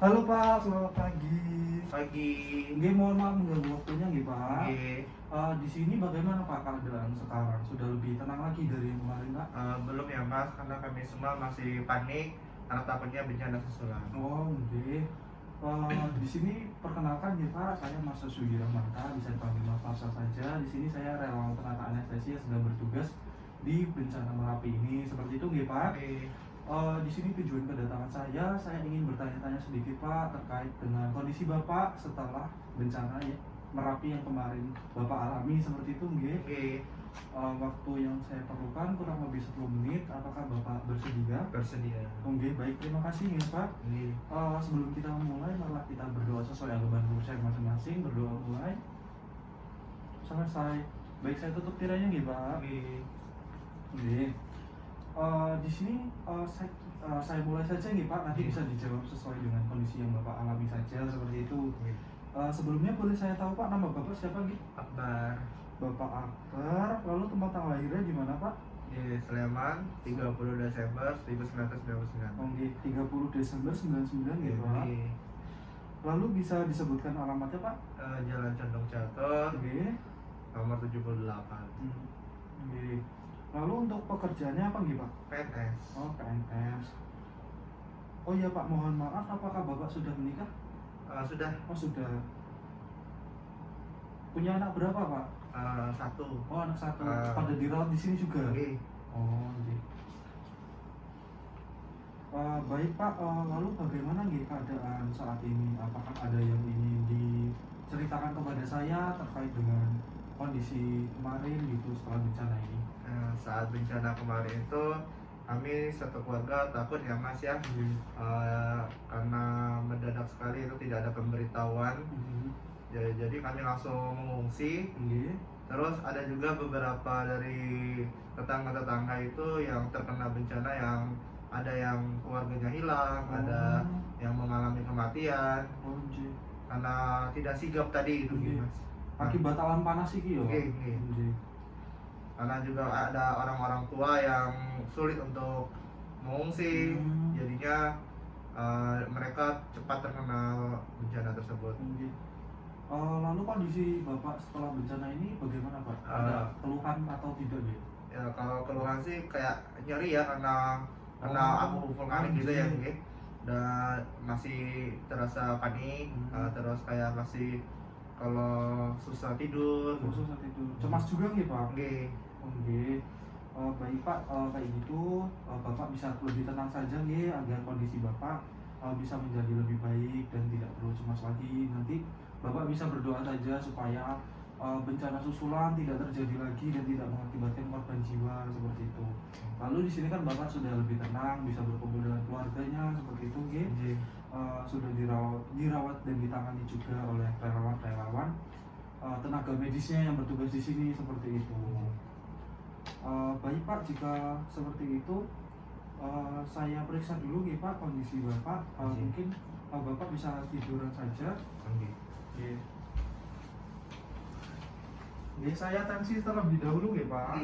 Halo Pak, selamat pagi. Pagi. Nggih, mohon maaf mengganggu waktunya nggih Pak. Nggih. Di sini bagaimana Pak keadaan sekarang? Sudah lebih tenang lagi dari yang kemarin Pak? Belum ya Mas, karena kami semua masih panik karena takutnya bencana susulan. Oh, nggih. Di sini perkenalkan ya Pak, saya Mas Sugi Rahmanta, bisa dipanggil Mas Farsa saja. Di sini saya relawan tenaga anestesi yang sedang bertugas di bencana Merapi ini. Seperti itu nggih Pak. Oke. Di sini tujuan kedatangan saya ingin bertanya-tanya sedikit Pak terkait dengan kondisi Bapak setelah bencana ya Merapi yang kemarin Bapak alami seperti itu nggih. Oke. Waktu yang saya perlukan kurang lebih 10 menit, apakah Bapak bersedia? Bersedia. Oke, baik, terima kasih ya Pak. Nggih. Sebelum kita mulai, marilah kita berdoa sesuai agama saya masing-masing. Berdoa mulai. Selesai. Baik, saya tutup tiranya nggih Pak. Nggih. Nggih. Di sini saya mulai saja nih Pak, nanti bisa dijawab sesuai dengan kondisi yang Bapak alami saja seperti itu. Nggih. Sebelumnya boleh saya tahu Pak, nama Bapak siapa nih? Akbar. Bapak Akbar, lalu tempat tanggal lahirnya di mana Pak? Di Sleman, 30 Desember 1999. Oke, 30 Desember 99 ya Pak. Nggih. Lalu bisa disebutkan alamatnya Pak? Jalan Condong Catur, Oke. nomor 78. Oke. Lalu untuk pekerjaannya apa nih Pak? PNS. Oh, PNS. Oh iya Pak, mohon maaf, apakah Bapak sudah menikah? Sudah. Oh sudah. Punya anak berapa Pak? Satu. Oh, anak satu. Pada dirawat di sini juga? Nggih. Oh, oke. Baik Pak, lalu bagaimana nih keadaan saat ini? Apakah ada yang ingin diceritakan kepada saya terkait dengan kondisi kemarin gitu setelah bencana ini? Saat bencana kemarin itu kami satu keluarga takut ya Mas ya. Karena mendadak sekali itu tidak ada pemberitahuan. Jadi kami langsung mengungsi. Terus ada juga beberapa dari tetangga-tetangga itu yang terkena bencana, yang ada yang keluarganya hilang, ada yang mengalami kematian karena tidak sigap tadi itu Mas. Akibat awan panas iki ya? Karena juga ada orang-orang tua yang sulit untuk mengungsi, jadinya mereka cepat terkena bencana tersebut. Lalu kondisi Bapak setelah bencana ini bagaimana Pak? Ada keluhan atau tidak gitu? Ya kalau keluhan sih kayak nyeri ya, karena abu vulkanik gitu ya gitu. Dan masih terasa panik, terus kayak masih kalau susah tidur. Susah tidur. Cemas juga nggih Pak? Nggih. Oke. Baik Pak, kayak gitu Bapak bisa lebih tenang saja nggih agar kondisi Bapak bisa menjadi lebih baik dan tidak perlu cemas lagi. Nanti Bapak bisa berdoa saja supaya bencana susulan tidak terjadi lagi dan tidak mengakibatkan korban jiwa seperti itu. Lalu di sini kan Bapak sudah lebih tenang, bisa berkumpul dengan keluarganya seperti itu, nggih. Sudah dirawat dan ditangani juga oleh relawan-relawan, tenaga medisnya yang bertugas di sini seperti itu. Baik Pak, jika seperti itu saya periksa dulu nih Pak kondisi Bapak. Mungkin Bapak bisa tiduran saja. Saya tensi terlebih dahulu ya Pak.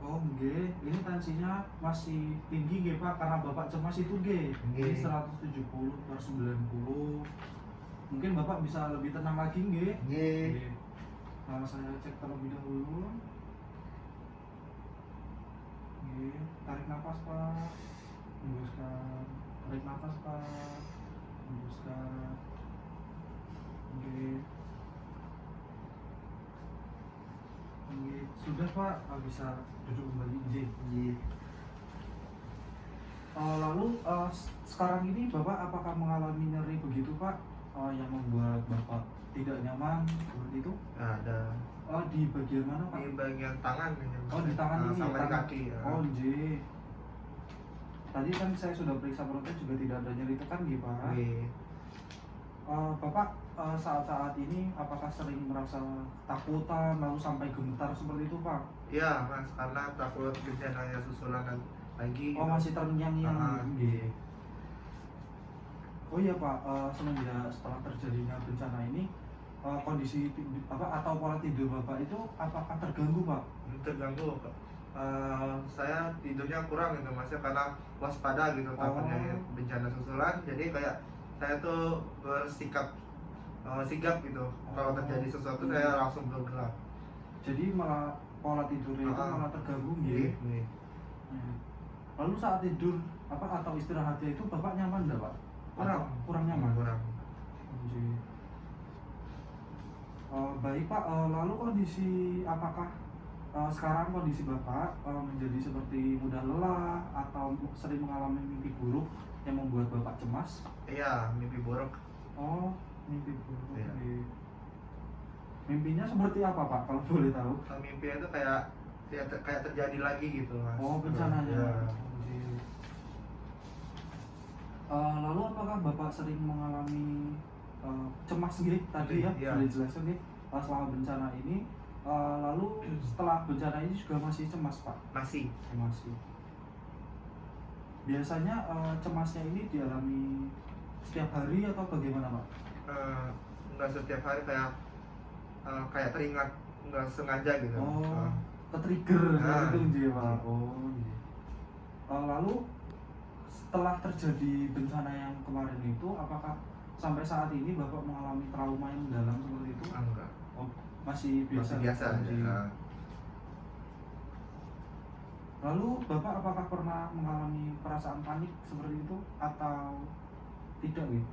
Oh nggih, ini tensinya masih tinggi nggih Pak, karena Bapak cemas itu nggih. Ini 170/90. Mungkin Bapak bisa lebih tenang lagi nggih? Nggih. Saya cek terlebih dahulu. Nggih, tarik nafas Pak. Hembuskan. Tarik nafas Pak. Hembuskan. Nggih. Nggih, sudah Pak, bisa duduk kembali. Nggih. Lalu sekarang ini Bapak apakah mengalami nyeri begitu Pak? Yang membuat Bapak tidak nyaman seperti itu? Ada. Di bagian mana Pak? Di bagian tangan. Di tangan ini sama ya, di kaki. Oh nggih. Tadi kan saya sudah periksa perutnya juga tidak ada nyeri tekan nggih Pak. Bapak saat-saat ini apakah sering merasa takutan lalu sampai gemetar seperti itu Pak? Iya Mas, karena takut bencananya susulan lagi. Masih terngiang-ngiang. Oh iya Pak, semenjak setelah terjadinya bencana ini kondisi atau pola tidur Bapak itu apakah terganggu Pak? Terganggu Saya tidurnya kurang gitu mas ya, karena waspada gitu takutnya bencana susulan. Jadi kayak saya tuh bersikap sigap gitu. Kalau terjadi sesuatu saya langsung bergerak. Jadi malah pola tidurnya itu malah terganggu ya. Nih. Lalu saat tidur atau istirahatnya itu bapak nyaman nggak pak? Kurang nyaman. Kurang. Baik pak, lalu kondisi apakah sekarang kondisi bapak menjadi seperti mudah lelah atau sering mengalami mimpi buruk yang membuat bapak cemas? Iya, mimpi buruk. Oh, mimpi buruk. Iya. Mimpinya seperti apa pak kalau boleh tahu? Mimpi itu kayak terjadi lagi gitu mas. Oh, bencananya. Ya. Lalu apakah bapak sering mengalami cemas gitu tadi ya? Iya. Sudah dijelaskan nih selama bencana ini. Lalu setelah bencana ini juga masih cemas pak? Masih. Biasanya cemasnya ini dialami setiap hari atau bagaimana pak? Enggak setiap hari, kayak teringat nggak sengaja gitu. Ke-trigger Nah, itu dia pak. Lalu setelah terjadi bencana yang kemarin itu, apakah sampai saat ini bapak mengalami trauma yang mendalam seperti itu? Enggak. Masih biasa. Ya. Lalu bapak apakah pernah mengalami perasaan panik seperti itu atau tidak gitu?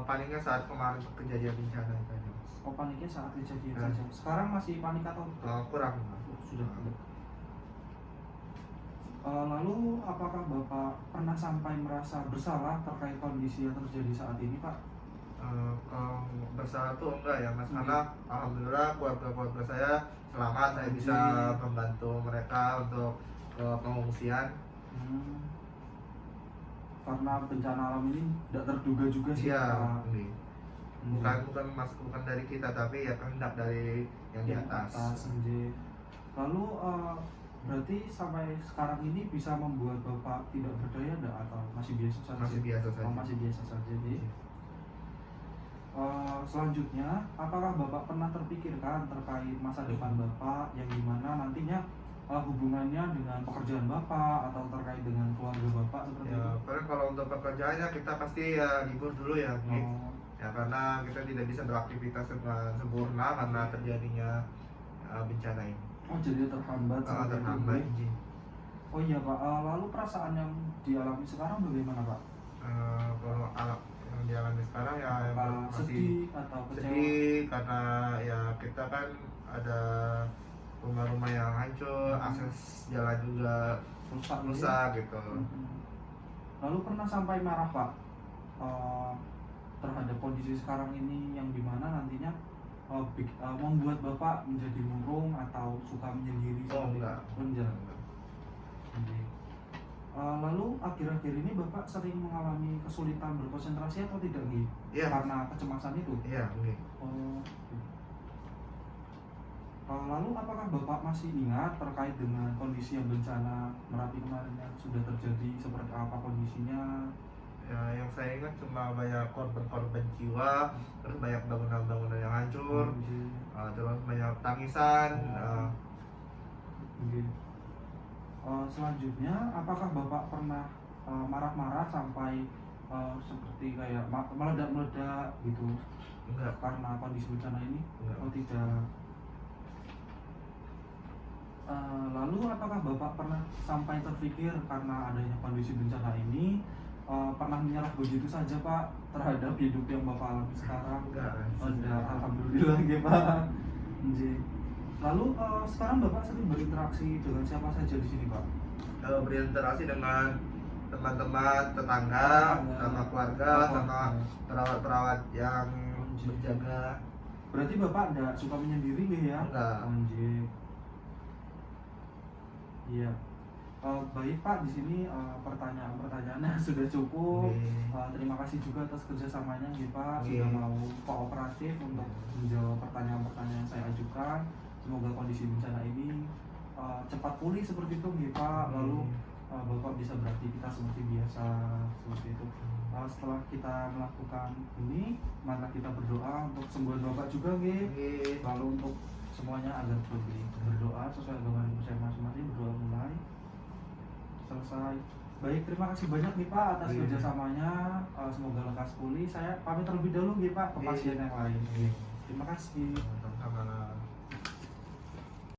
Paniknya saat kemarin kejadian bencana itu aja mas. Paniknya saat kejadian saja. Sekarang masih panik atau kurang? Sudah tidak. Lalu apakah bapak pernah sampai merasa bersalah terkait kondisi yang terjadi saat ini pak? Kalau bersalah tuh enggak ya mas, karena alhamdulillah keluarga saya selamat. Saya bisa membantu mereka untuk ke pengungsian. Karena bencana alam ini tidak terduga juga sih. Iya. Bukan dari kita, tapi ya kehendak dari yang di atas. Lalu berarti sampai sekarang ini bisa membuat bapak tidak berdaya enggak atau masih biasa saja? Masih biasa saja. Selanjutnya, apakah bapak pernah terpikirkan terkait masa depan bapak yang dimana nantinya hubungannya dengan pekerjaan bapak atau terkait dengan keluarga bapak seperti itu? Karena kalau untuk pekerjaannya kita pasti ya libur dulu ya. Ya karena kita tidak bisa beraktivitas dengan sempurna karena terjadinya bencana ini. Jadi terhambat. Oh iya pak, lalu perasaan yang dialami sekarang bagaimana pak? Kalau yang dialami sekarang ya masih sedih atau kecewa? Sedih karena ya kita kan ada rumah-rumah yang hancur, akses jalan juga rusak gitu. Lalu pernah sampai marah pak terhadap kondisi sekarang ini yang dimana nantinya membuat bapak menjadi murung atau suka menyendiri? Enggak. Lalu akhir-akhir ini bapak sering mengalami kesulitan berkonsentrasi atau tidak nih? Iya. Karena kecemasan itu? Iya. Lalu apakah bapak masih ingat terkait dengan kondisi yang bencana Merapi kemarin yang sudah terjadi, seperti apa kondisinya? Ya, yang saya ingat cuma banyak korban jiwa, terus banyak bangunan-bangunan yang hancur, terus banyak tangisan. Selanjutnya, apakah bapak pernah marah-marah sampai seperti kayak meledak-meledak gitu? Enggak. Karena kondisi bencana ini? Enggak. Oh tidak. Lalu apakah bapak pernah sampai terpikir karena adanya kondisi bencana ini pernah menyerah begitu saja pak terhadap hidup yang bapak alami sekarang? Enggak. Alhamdulillah ya pak. Lalu sekarang bapak sering berinteraksi dengan siapa saja di sini pak? Berinteraksi dengan teman-teman, tetangga, sama keluarga, sama perawat-perawat yang berjaga. Berarti bapak enggak suka menyendiri ya? Enggak. Iya. Baik Pak, di sini pertanyaan-pertanyaannya sudah cukup. Terima kasih juga atas kerjasamanya Pak, sudah mau kooperatif untuk menjawab pertanyaan-pertanyaan yang saya ajukan. Semoga kondisi bencana ini cepat pulih seperti itu Pak. Lalu Bapak bisa beraktivitas seperti biasa seperti itu. Setelah kita melakukan ini, maka kita berdoa untuk kesembuhan Bapak juga Lalu untuk semuanya agar lebih berdoa sesuai agama dan percaya masing-masing. Berdoa mulai selesai. Baik, terima kasih banyak nih Pak atas Iya. kerjasamanya. Semoga lekas pulih. Saya pamit terlebih dahulu nih Pak ke Iya. pasien yang lain. Iya. Terima kasih. Sama-sama.